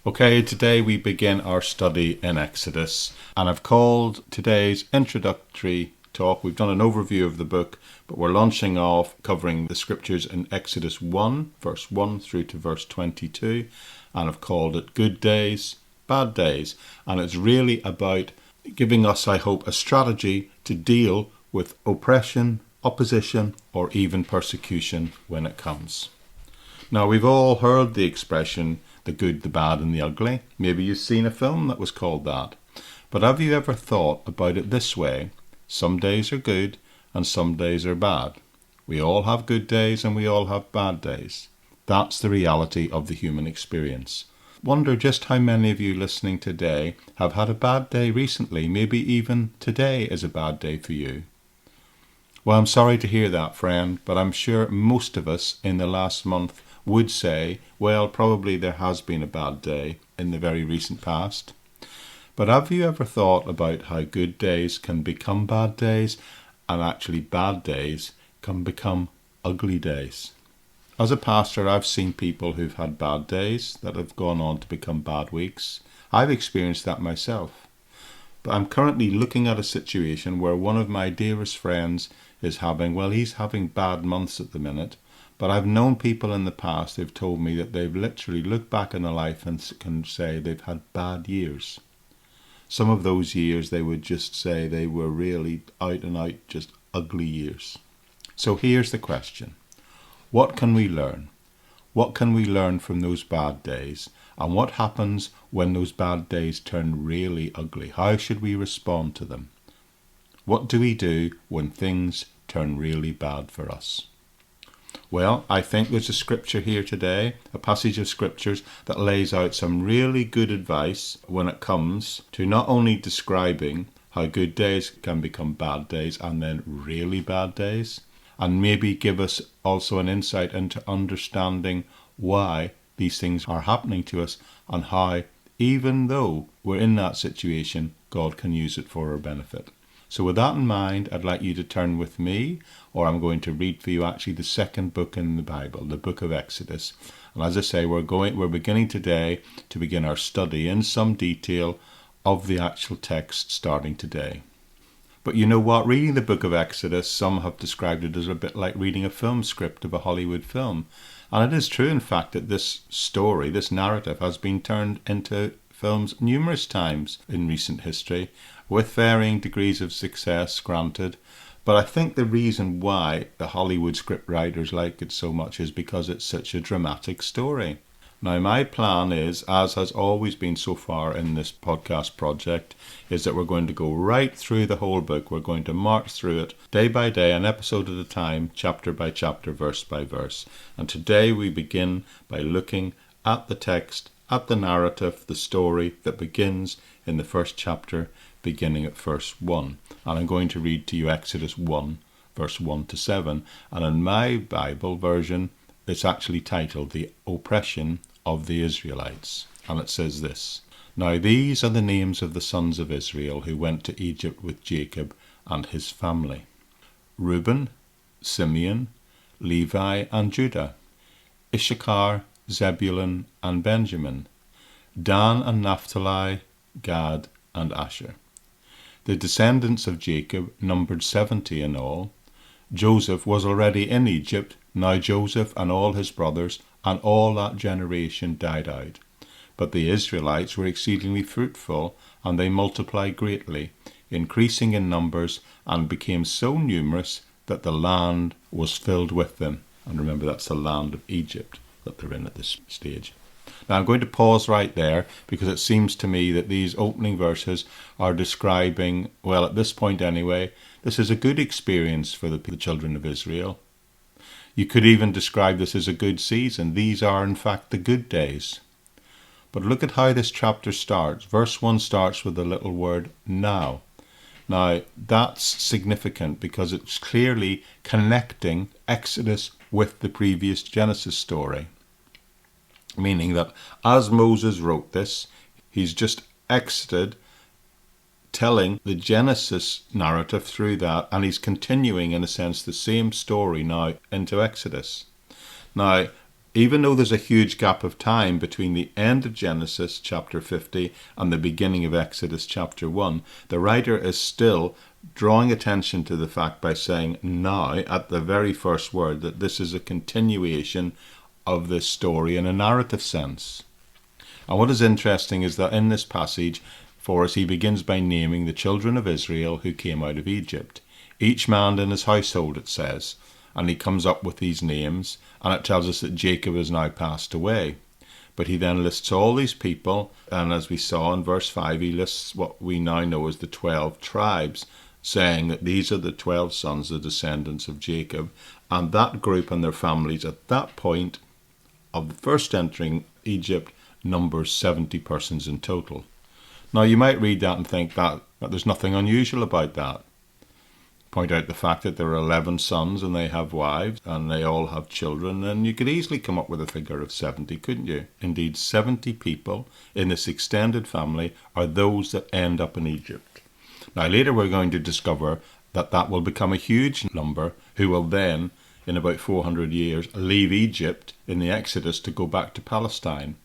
Okay, today we begin our study in Exodus, and I've called today's introductory talk. We've done an overview of the book, but we're launching off covering the scriptures in Exodus 1, verse 1 through to verse 22, and I've called it Good Days, Bad Days, and it's really about giving us, I hope, a strategy to deal with oppression, opposition, or even persecution when it comes. Now, we've all heard the expression, the good, the bad, and the ugly. Maybe you've seen a film that was called that. But have you ever thought about it this way? Some days are good and some days are bad. We all have good days and we all have bad days. That's the reality of the human experience. Wonder just how many of you listening today have had a bad day recently. Maybe even today is a bad day for you. Well, I'm sorry to hear that, friend, but I'm sure most of us in the last month would say, well, probably there has been a bad day in the very recent past. But have you ever thought about how good days can become bad days, and actually bad days can become ugly days? As a pastor, I've seen people who've had bad days that have gone on to become bad weeks. I've experienced that myself. But I'm currently looking at a situation where one of my dearest friends is he's having bad months at the minute. But I've known people in the past who've told me that they've literally looked back in their life and can say they've had bad years. Some of those years they would just say they were really out and out, just ugly years. So here's the question. What can we learn? What can we learn from those bad days? And what happens when those bad days turn really ugly? How should we respond to them? What do we do when things turn really bad for us? Well, I think there's a scripture here today, a passage of scriptures that lays out some really good advice when it comes to not only describing how good days can become bad days and then really bad days, and maybe give us also an insight into understanding why these things are happening to us and how, even though we're in that situation, God can use it for our benefit. So with that in mind, I'd like you to turn with me, or I'm going to read for you actually the second book in the Bible, the book of Exodus. And as I say, we're beginning today to begin our study in some detail of the actual text starting today. But you know what? Reading the book of Exodus, some have described it as a bit like reading a film script of a Hollywood film. And it is true, in fact, that this story, this narrative, has been turned into films numerous times in recent history, with varying degrees of success, granted. But I think the reason why the Hollywood script writers like it so much is because it's such a dramatic story. Now, my plan is, as has always been so far in this podcast project, is that we're going to go right through the whole book. We're going to march through it day by day, an episode at a time, chapter by chapter, verse by verse. And today we begin by looking at the text, at the narrative, the story that begins in the first chapter, beginning at verse 1. And I'm going to read to you Exodus 1, verse 1 to 7. And in my Bible version, it's actually titled The Oppression of the Israelites. And it says this: Now these are the names of the sons of Israel who went to Egypt with Jacob and his family: Reuben, Simeon, Levi, and Judah; Issachar, Zebulun, and Benjamin; Dan and Naphtali, Gad, and Asher. The descendants of Jacob numbered 70 in all. Joseph was already in Egypt. Now Joseph and all his brothers and all that generation died out. But the Israelites were exceedingly fruitful, and they multiplied greatly, increasing in numbers, and became so numerous that the land was filled with them. And remember, that's the land of Egypt that they're in at this stage. Now I'm going to pause right there because it seems to me that these opening verses are describing, well, at this point anyway, this is a good experience for the children of Israel. You could even describe this as a good season. These are in fact the good days. But look at how this chapter starts. Verse 1 starts with the little word now. Now that's significant because it's clearly connecting Exodus with the previous Genesis story. Meaning that as Moses wrote this, he's just exited telling the Genesis narrative through that, and he's continuing, in a sense, the same story now into Exodus. Now, Even though there's a huge gap of time between the end of Genesis chapter 50 and the beginning of Exodus chapter 1, the writer is still drawing attention to the fact by saying now, at the very first word, that this is a continuation of this story in a narrative sense. And what is interesting is that in this passage, for us, he begins by naming the children of Israel who came out of Egypt. Each man in his household, it says, and he comes up with these names, and it tells us that Jacob has now passed away. But he then lists all these people, and as we saw in verse 5, he lists what we now know as the 12 tribes, saying that these are the 12 sons, the descendants of Jacob, and that group and their families at that point of the first entering Egypt numbers 70 persons in total. Now you might read that and think that there's nothing unusual about that. Point out the fact that there are 11 sons and they have wives and they all have children, and you could easily come up with a figure of 70, couldn't you? Indeed, 70 people in this extended family are those that end up in Egypt. Now later we're going to discover that that will become a huge number who will then, in about 400 years, leave Egypt in the Exodus to go back to Palestine.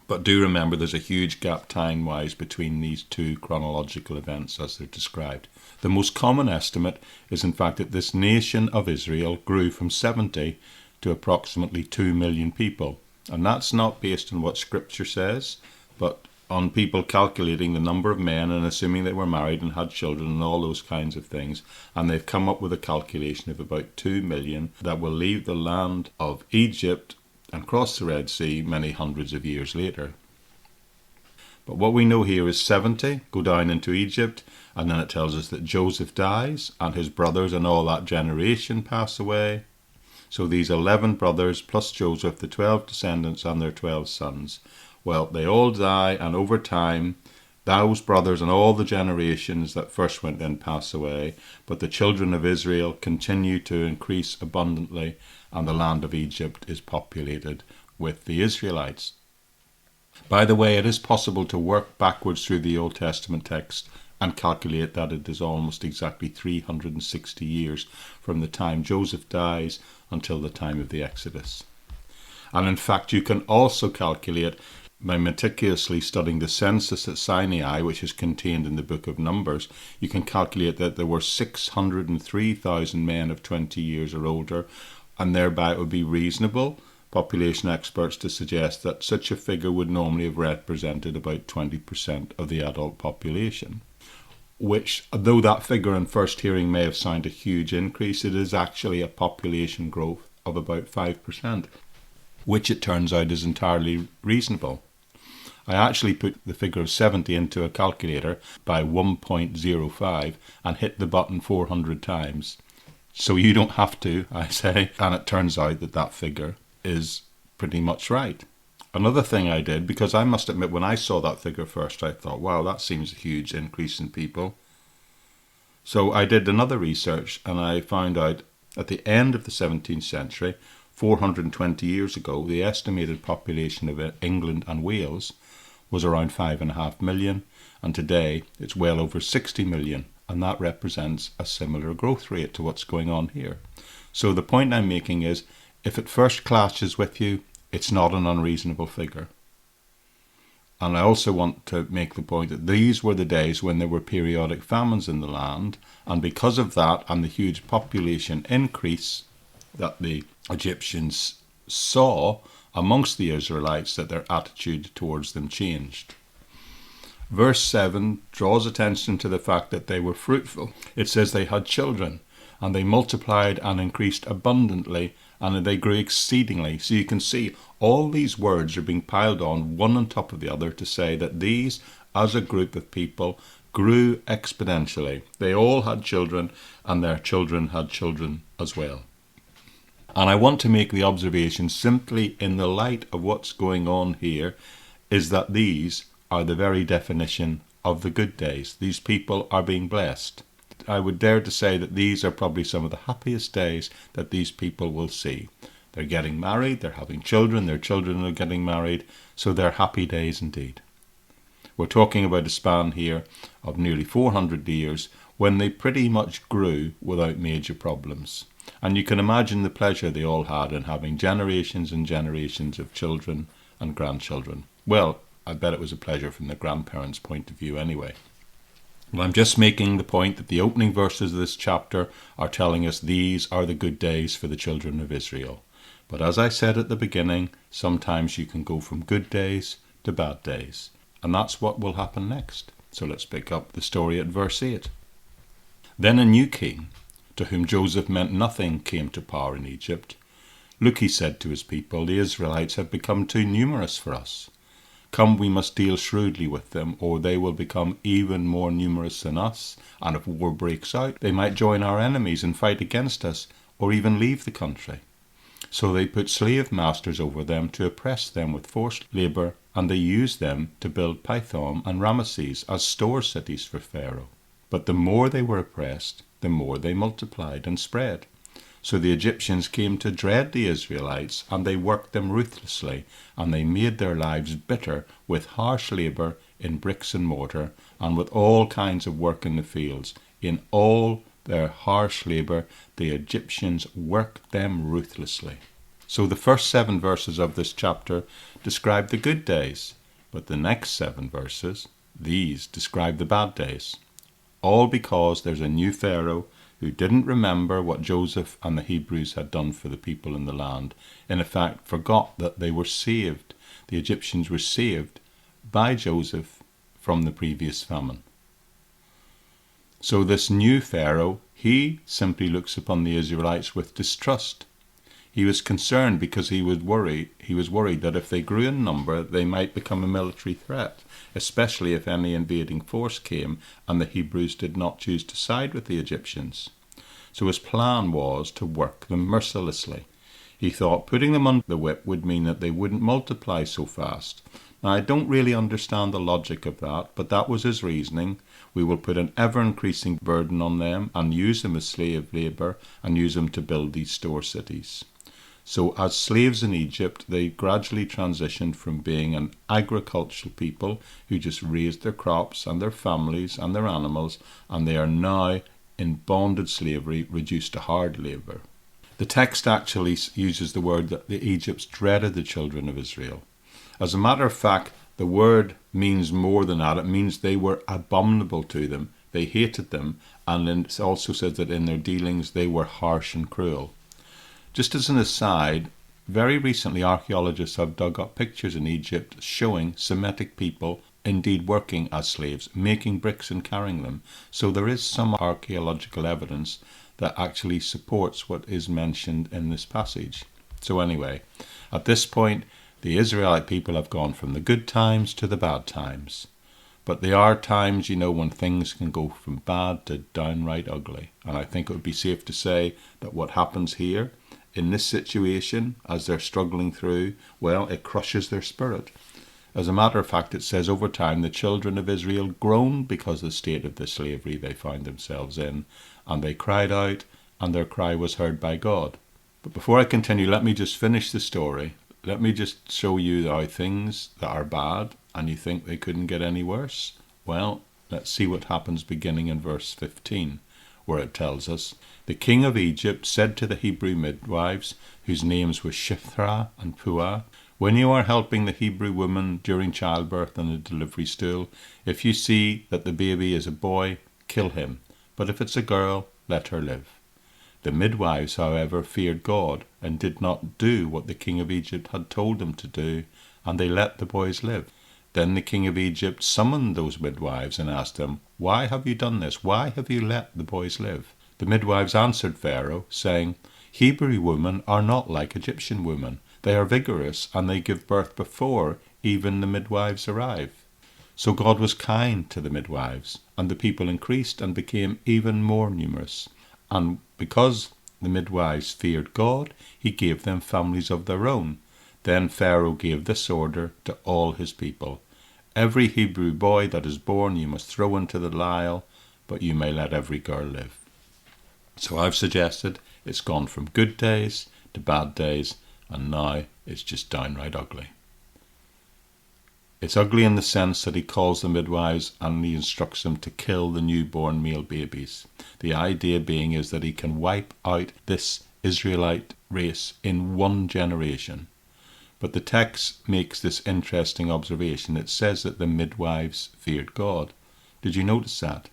But do remember there's a huge gap time-wise between these two chronological events as they're described. The most common estimate is in fact that this nation of Israel grew from 70 to approximately 2 million people. And that's not based on what Scripture says, but on people calculating the number of men and assuming they were married and had children and all those kinds of things. And they've come up with a calculation of about 2 million that will leave the land of Egypt and cross the Red Sea many hundreds of years later. But what we know here is 70 go down into Egypt, and then it tells us that Joseph dies and his brothers and all that generation pass away. So these 11 brothers plus Joseph, the 12 descendants and their 12 sons, well, they all die, and over time those brothers and all the generations that first went in pass away, but the children of Israel continue to increase abundantly, and the land of Egypt is populated with the Israelites. By the way, it is possible to work backwards through the Old Testament text and calculate that it is almost exactly 360 years from the time Joseph dies until the time of the Exodus. And in fact, you can also calculate by meticulously studying the census at Sinai, which is contained in the book of Numbers. You can calculate that there were 603,000 men of 20 years or older, and thereby it would be reasonable, population experts, to suggest that such a figure would normally have represented about 20% of the adult population. Which, though that figure on first hearing may have sounded a huge increase, it is actually a population growth of about 5%, which it turns out is entirely reasonable. I actually put the figure of 70 into a calculator by 1.05 and hit the button 400 times. So you don't have to, I say, and it turns out that that figure is pretty much right. Another thing I did, because I must admit when I saw that figure first, I thought, wow, that seems a huge increase in people. So I did another research and I found out at the end of the 17th century, 420 years ago, the estimated population of England and Wales was around 5.5 million, and today it's well over 60 million, and that represents a similar growth rate to what's going on here. So the point I'm making is, if it first clashes with you, it's not an unreasonable figure. And I also want to make the point that these were the days when there were periodic famines in the land, and because of that and the huge population increase that the Egyptians saw amongst the Israelites, that their attitude towards them changed. Verse 7 draws attention to the fact that they were fruitful. It says they had children, and they multiplied and increased abundantly, and they grew exceedingly. So you can see all these words are being piled on one on top of the other to say that these, as a group of people, grew exponentially. They all had children, and their children had children as well. And I want to make the observation simply in the light of what's going on here, is that these are the very definition of the good days. These people are being blessed. I would dare to say that these are probably some of the happiest days that these people will see. They're getting married, they're having children, their children are getting married, so they're happy days indeed. We're talking about a span here of nearly 400 years when they pretty much grew without major problems. And you can imagine the pleasure they all had in having generations and generations of children and grandchildren. Well, I bet it was a pleasure from the grandparents' point of view anyway. Well, I'm just making the point that the opening verses of this chapter are telling us these are the good days for the children of Israel. But as I said at the beginning, sometimes you can go from good days to bad days. And that's what will happen next. So let's pick up the story at verse 8. Then a new king, to whom Joseph meant nothing, came to power in Egypt. Look, he said to his people, the Israelites have become too numerous for us. Come, we must deal shrewdly with them, or they will become even more numerous than us. And if war breaks out, they might join our enemies and fight against us, or even leave the country. So they put slave masters over them to oppress them with forced labour, and they used them to build Pithom and Ramesses as store cities for Pharaoh. But the more they were oppressed, the more they multiplied and spread. So the Egyptians came to dread the Israelites, and they worked them ruthlessly, and they made their lives bitter with harsh labour in bricks and mortar, and with all kinds of work in the fields. In all their harsh labour, the Egyptians worked them ruthlessly. So the first 7 verses of this chapter describe the good days, but the next 7 verses, these describe the bad days. All because there's a new Pharaoh who didn't remember what Joseph and the Hebrews had done for the people in the land. In effect, forgot that they were saved. The Egyptians were saved by Joseph from the previous famine. So this new Pharaoh, he simply looks upon the Israelites with distrust. He was concerned because he was worried that if they grew in number, they might become a military threat, especially if any invading force came and the Hebrews did not choose to side with the Egyptians. So his plan was to work them mercilessly. He thought putting them under the whip would mean that they wouldn't multiply so fast. Now, I don't really understand the logic of that, but that was his reasoning. We will put an ever-increasing burden on them and use them as slave labour and use them to build these store cities. So as slaves in Egypt, they gradually transitioned from being an agricultural people who just raised their crops and their families and their animals, and they are now in bonded slavery, reduced to hard labour. The text actually uses the word that the Egypts dreaded the children of Israel. As a matter of fact, the word means more than that. It means they were abominable to them. They hated them, and it also says that in their dealings they were harsh and cruel. Just as an aside, very recently archaeologists have dug up pictures in Egypt showing Semitic people indeed working as slaves, making bricks and carrying them. So there is some archaeological evidence that actually supports what is mentioned in this passage. So anyway, at this point, the Israelite people have gone from the good times to the bad times. But there are times, when things can go from bad to downright ugly. And I think it would be safe to say that what happens here in this situation, as they're struggling through, well, it crushes their spirit. As a matter of fact, it says over time the children of Israel groaned because of the state of the slavery they found themselves in, and they cried out, and their cry was heard by God. But before I continue, let me just finish the story. Let me just show you how things that are bad, and you think they couldn't get any worse. Well, let's see what happens beginning in verse 15, where it tells us, the king of Egypt said to the Hebrew midwives, whose names were Shiphrah and Puah, when you are helping the Hebrew woman during childbirth and the delivery stool, if you see that the baby is a boy, kill him, but if it's a girl, let her live. The midwives, however, feared God and did not do what the king of Egypt had told them to do, and they let the boys live. Then the king of Egypt summoned those midwives and asked them, why have you done this? Why have you let the boys live? The midwives answered Pharaoh, saying, Hebrew women are not like Egyptian women. They are vigorous, and they give birth before even the midwives arrive. So God was kind to the midwives, and the people increased and became even more numerous. And because the midwives feared God, he gave them families of their own. Then Pharaoh gave this order to all his people. Every Hebrew boy that is born you must throw into the Nile, but you may let every girl live. So I've suggested it's gone from good days to bad days, and now it's just downright ugly. It's ugly in the sense that he calls the midwives and he instructs them to kill the newborn male babies. The idea being is that he can wipe out this Israelite race in one generation. But the text makes this interesting observation. It says that the midwives feared God. Did you notice that?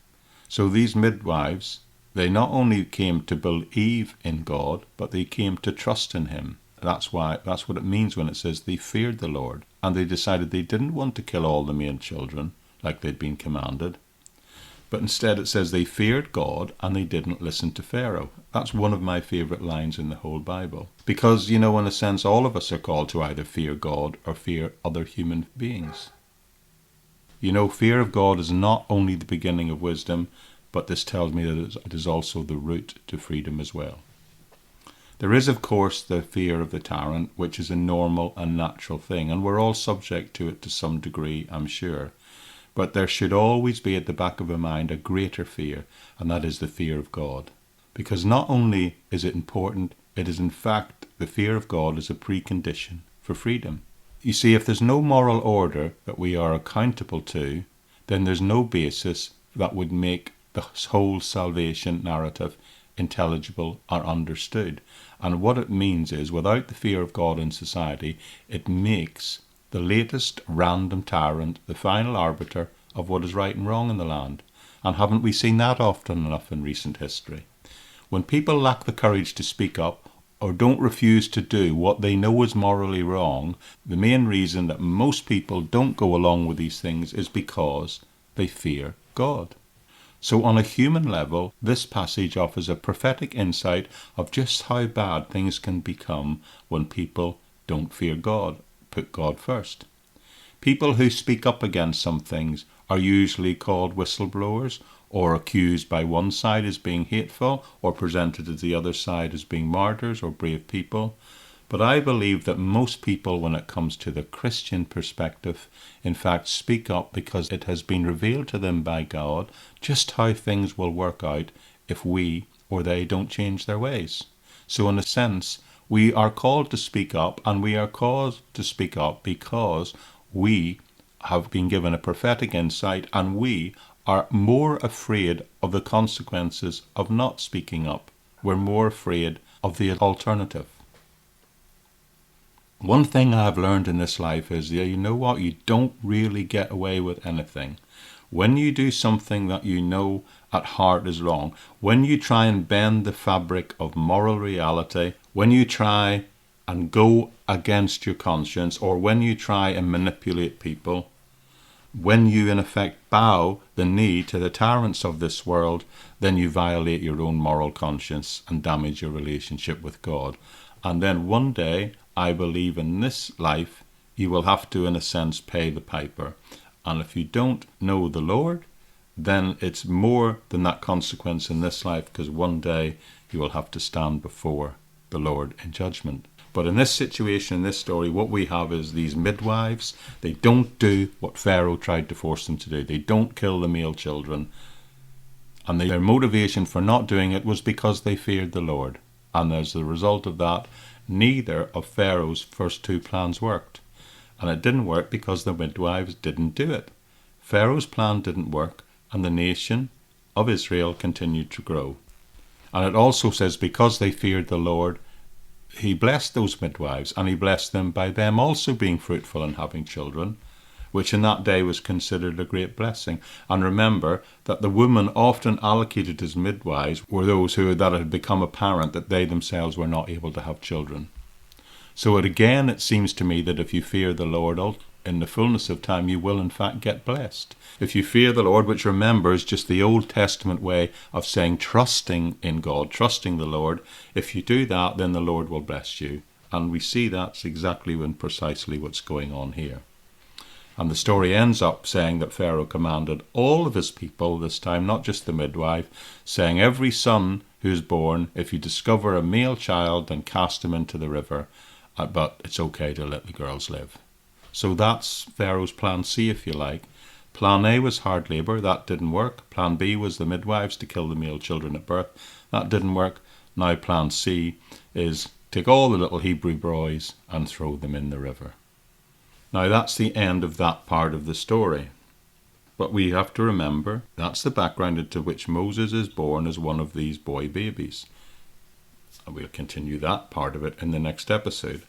So these midwives, they not only came to believe in God, but they came to trust in him. That's what it means when it says they feared the Lord. And they decided they didn't want to kill all the male children like they'd been commanded. But instead it says they feared God and they didn't listen to Pharaoh. That's one of my favourite lines in the whole Bible. Because, in a sense, all of us are called to either fear God or fear other human beings. Fear of God is not only the beginning of wisdom, but this tells me that it is also the route to freedom as well. There is, of course, the fear of the tyrant, which is a normal and natural thing, and we're all subject to it to some degree, I'm sure. But there should always be at the back of our mind a greater fear, and that is the fear of God. Because not only is it important, it is in fact, the fear of God is a precondition for freedom. You see, if there's no moral order that we are accountable to, then there's no basis that would make the whole salvation narrative intelligible or understood. And what it means is, without the fear of God in society, it makes the latest random tyrant the final arbiter of what is right and wrong in the land. And haven't we seen that often enough in recent history? When people lack the courage to speak up or don't refuse to do what they know is morally wrong, the main reason that most people don't go along with these things is because they fear God. So on a human level, this passage offers a prophetic insight of just how bad things can become when people don't fear God, put God first. People who speak up against some things are usually called whistleblowers, or accused by one side as being hateful, or presented as the other side as being martyrs or brave people. But I believe that most people, when it comes to the Christian perspective, in fact speak up because it has been revealed to them by God just how things will work out if we or they don't change their ways. So in a sense, we are called to speak up, and we are called to speak up because we have been given a prophetic insight, and we are more afraid of the consequences of not speaking up. We're more afraid of the alternative. One thing I've learned in this life is, you know what? You don't really get away with anything. When you do something that you know at heart is wrong, when you try and bend the fabric of moral reality, when you try and go against your conscience, or when you try and manipulate people, when you in effect bow the knee to the tyrants of this world, then you violate your own moral conscience and damage your relationship with God. And then one day, I believe in this life, you will have to, in a sense, pay the piper. And if you don't know the Lord, then it's more than that consequence in this life, because one day you will have to stand before the Lord in judgment. But in this situation, in this story, what we have is these midwives. They don't do what Pharaoh tried to force them to do. They don't kill the male children. And their motivation for not doing it was because they feared the Lord. And as a result of that, neither of Pharaoh's first two plans worked. And it didn't work because the midwives didn't do it. Pharaoh's plan didn't work, and the nation of Israel continued to grow. And it also says because they feared the Lord, he blessed those midwives, and he blessed them by them also being fruitful and having children, which in that day was considered a great blessing. And remember that the women often allocated as midwives were those that had become apparent that they themselves were not able to have children. So it seems to me that if you fear the Lord, in the fullness of time, you will in fact get blessed. If you fear the Lord, which remember is just the Old Testament way of saying trusting in God, trusting the Lord, if you do that, then the Lord will bless you. And we see that's exactly and precisely what's going on here. And the story ends up saying that Pharaoh commanded all of his people this time, not just the midwife, saying, every son who is born, if you discover a male child, then cast him into the river, but it's okay to let the girls live. So that's Pharaoh's plan C, if you like. Plan A was hard labour. That didn't work. Plan B was the midwives to kill the male children at birth. That didn't work. Now plan C is take all the little Hebrew boys and throw them in the river. Now that's the end of that part of the story. But we have to remember that's the background into which Moses is born as one of these boy babies. And we'll continue that part of it in the next episode.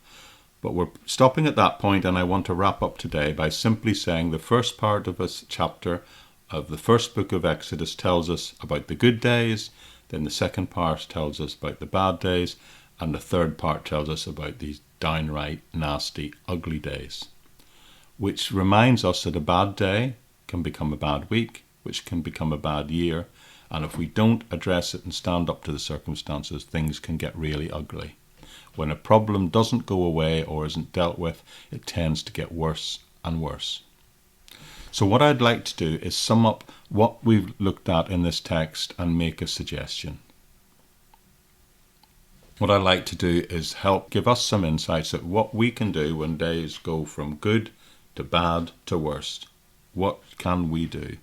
But we're stopping at that point, and I want to wrap up today by simply saying the first part of this chapter of the first book of Exodus tells us about the good days, then the second part tells us about the bad days, and the third part tells us about these downright nasty, ugly days. Which reminds us that a bad day can become a bad week, which can become a bad year, and if we don't address it and stand up to the circumstances, things can get really ugly. When a problem doesn't go away or isn't dealt with, it tends to get worse and worse. So what I'd like to do is sum up what we've looked at in this text and make a suggestion. What I'd like to do is help give us some insights at what we can do when days go from good to bad to worst. What can we do?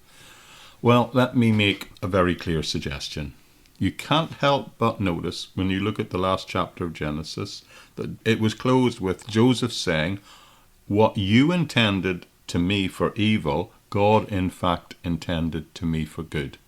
Well, let me make a very clear suggestion. You can't help but notice when you look at the last chapter of Genesis that it was closed with Joseph saying, "What you intended to me for evil, God in fact intended to me for good."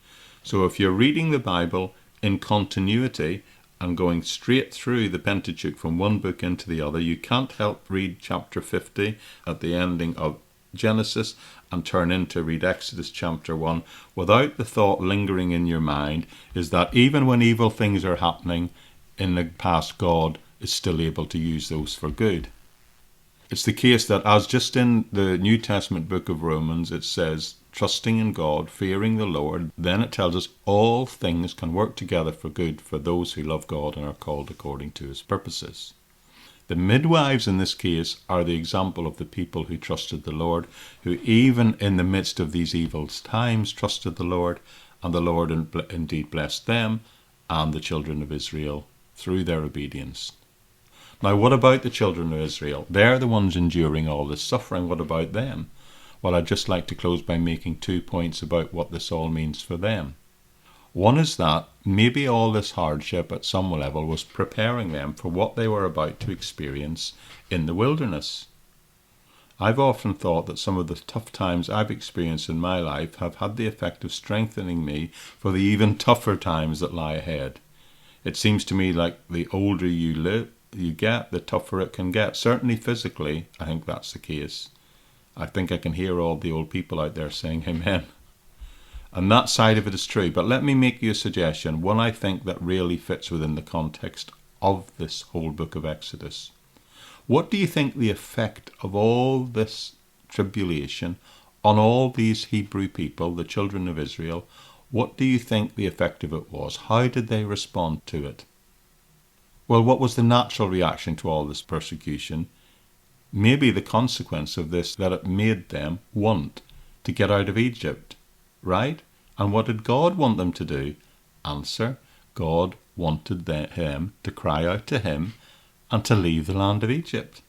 So if you're reading the Bible in continuity and going straight through the Pentateuch from one book into the other, you can't help read chapter 50 at the ending of Genesis and turn in to read Exodus chapter 1 without the thought lingering in your mind is that even when evil things are happening in the past, God is still able to use those for good. It's the case that, as just in the New Testament book of Romans, it says, trusting in God, fearing the Lord, then it tells us all things can work together for good for those who love God and are called according to his purposes. The midwives in this case are the example of the people who trusted the Lord, who even in the midst of these evil times trusted the Lord, and the Lord indeed blessed them and the children of Israel through their obedience. Now, what about the children of Israel? They're the ones enduring all this suffering. What about them? Well, I'd just like to close by making 2 points about what this all means for them. One is that maybe all this hardship at some level was preparing them for what they were about to experience in the wilderness. I've often thought that some of the tough times I've experienced in my life have had the effect of strengthening me for the even tougher times that lie ahead. It seems to me like the older you get, the tougher it can get. Certainly physically, I think that's the case. I think I can hear all the old people out there saying amen. And that side of it is true. But let me make you a suggestion, one I think that really fits within the context of this whole book of Exodus. What do you think the effect of all this tribulation on all these Hebrew people, the children of Israel, what do you think the effect of it was? How did they respond to it? Well, what was the natural reaction to all this persecution? Maybe the consequence of this, that it made them want to get out of Egypt. Right? And what did God want them to do? Answer, God wanted them to cry out to him and to leave the land of Egypt.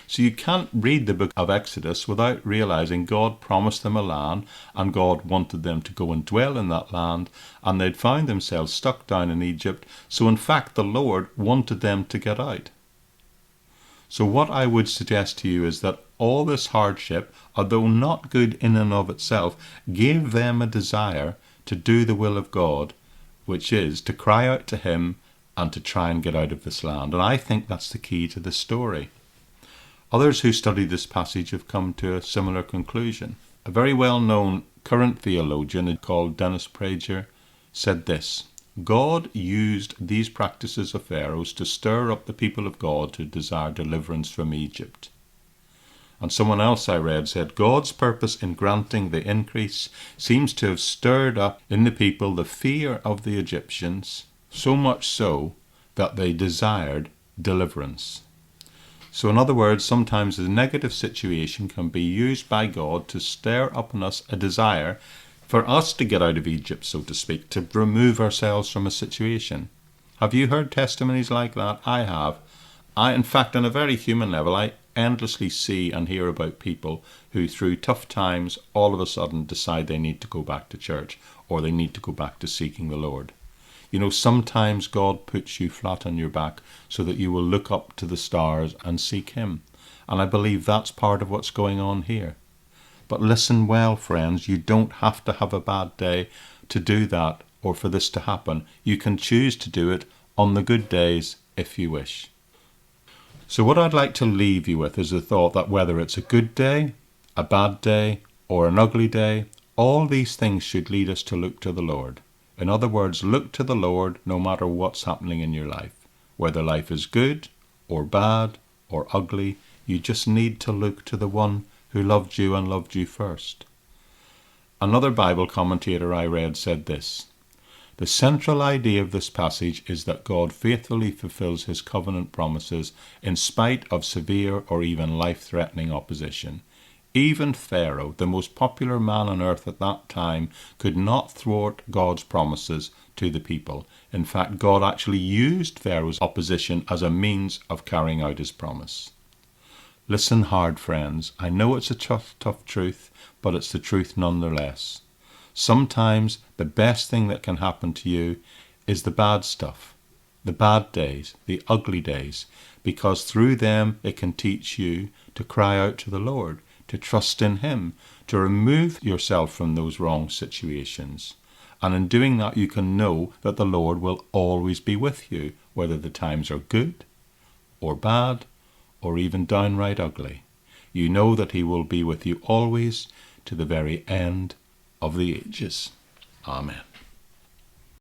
So you can't read the book of Exodus without realizing God promised them a land and God wanted them to go and dwell in that land, and they'd found themselves stuck down in Egypt. So in fact, the Lord wanted them to get out. So what I would suggest to you is that all this hardship, although not good in and of itself, gave them a desire to do the will of God, which is to cry out to him and to try and get out of this land. And I think that's the key to the story. Others who study this passage have come to a similar conclusion. A very well-known current theologian called Dennis Prager said this: God used these practices of Pharaoh's to stir up the people of God to desire deliverance from Egypt. And someone else I read said, God's purpose in granting the increase seems to have stirred up in the people the fear of the Egyptians, so much so that they desired deliverance. So in other words, sometimes a negative situation can be used by God to stir up in us a desire for us to get out of Egypt, so to speak, to remove ourselves from a situation. Have you heard testimonies like that? I have. In fact, on a very human level, I endlessly see and hear about people who, through tough times, all of a sudden decide they need to go back to church or they need to go back to seeking the Lord. You know, sometimes God puts you flat on your back so that you will look up to the stars and seek him. And I believe that's part of what's going on here. But listen well, friends, you don't have to have a bad day to do that or for this to happen. You can choose to do it on the good days if you wish. So what I'd like to leave you with is the thought that whether it's a good day, a bad day, or an ugly day, all these things should lead us to look to the Lord. In other words, look to the Lord no matter what's happening in your life. Whether life is good or bad or ugly, you just need to look to the one who loved you and loved you first. Another Bible commentator I read said this: "The central idea of this passage is that God faithfully fulfills his covenant promises in spite of severe or even life-threatening opposition. Even Pharaoh, the most popular man on earth at that time, could not thwart God's promises to the people. In fact, God actually used Pharaoh's opposition as a means of carrying out his promise." Listen hard, friends. I know it's a tough truth, but it's the truth nonetheless. Sometimes the best thing that can happen to you is the bad stuff, the bad days, the ugly days, because through them it can teach you to cry out to the Lord, to trust in him, to remove yourself from those wrong situations. And in doing that, you can know that the Lord will always be with you, whether the times are good or bad or even downright ugly. You know that he will be with you always to the very end of the ages. Amen.